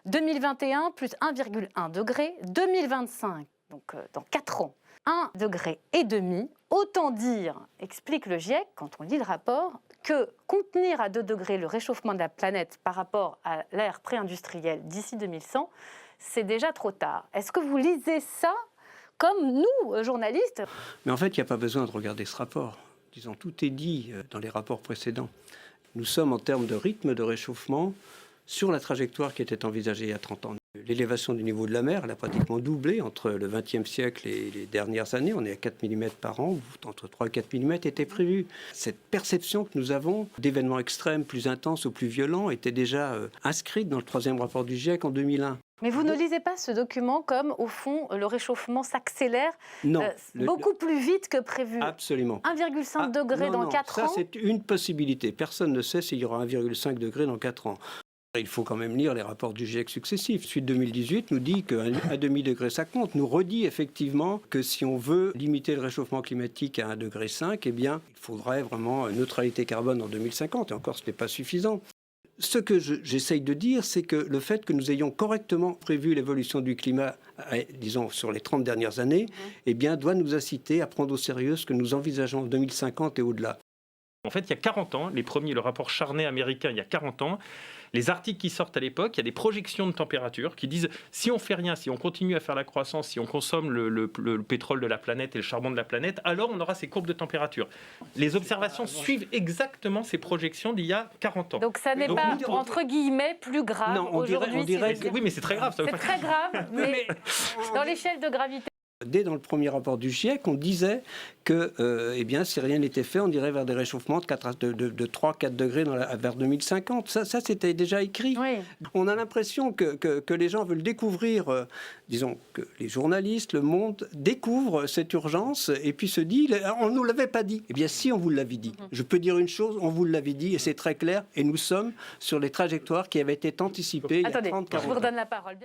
2021, plus 1,1 degré. 2025, donc dans 4 ans, 1,5 degré. Autant dire, explique le GIEC, quand on lit le rapport, que contenir à 2 degrés le réchauffement de la planète par rapport à l'ère pré-industrielle d'ici 2100, c'est déjà trop tard. Est-ce que vous lisez ça comme nous, journalistes? Mais en fait, il n'y a pas besoin de regarder ce rapport. Disons, tout est dit dans les rapports précédents. Nous sommes en termes de rythme de réchauffement sur la trajectoire qui était envisagée il y a 30 ans. L'élévation du niveau de la mer, elle a pratiquement doublé entre le XXe siècle et les dernières années. On est à 4 mm par an, entre 3 et 4 mm était prévu. Cette perception que nous avons d'événements extrêmes, plus intenses ou plus violents, était déjà inscrite dans le 3e rapport du GIEC en 2001. Mais vous ne lisez pas ce document comme, au fond, le réchauffement s'accélère beaucoup plus vite que prévu? Absolument. 1,5 degré dans 4 ans? Ça, c'est une possibilité. Personne ne sait s'il y aura 1,5 degré dans 4 ans. Il faut quand même lire les rapports du GIEC successifs. Celui de 2018 nous dit qu'un demi-degré, ça compte. Nous redit effectivement que si on veut limiter le réchauffement climatique à 1,5 degré, eh bien, il faudrait vraiment une neutralité carbone en 2050. Et encore, ce n'est pas suffisant. Ce que j'essaye de dire, c'est que le fait que nous ayons correctement prévu l'évolution du climat, disons, sur les 30 dernières années, eh bien, doit nous inciter à prendre au sérieux ce que nous envisageons en 2050 et au-delà. En fait, il y a 40 ans, le rapport Charney américain, il y a 40 ans, les articles qui sortent à l'époque, il y a des projections de température qui disent si on fait rien, si on continue à faire la croissance, si on consomme le pétrole de la planète et le charbon de la planète, alors on aura ces courbes de température. Les observations suivent exactement ces projections d'il y a 40 ans. Donc ça n'est pas, entre guillemets, plus grave aujourd'hui. Oui, mais c'est très grave. C'est très grave, mais dans l'échelle de gravité. Dès dans le premier rapport du GIEC, on disait que eh bien, si rien n'était fait, on irait vers des réchauffements de 3-4 degrés vers 2050. Ça c'était déjà écrit. Oui. On a l'impression que les gens veulent découvrir, disons, que les journalistes, le monde, découvrent cette urgence et puis se dit, on ne nous l'avait pas dit. Eh bien, si on vous l'avait dit. Je peux dire une chose, on vous l'avait dit et c'est très clair. Et nous sommes sur les trajectoires qui avaient été anticipées il y a 30-40 ans. Je vous redonne la parole.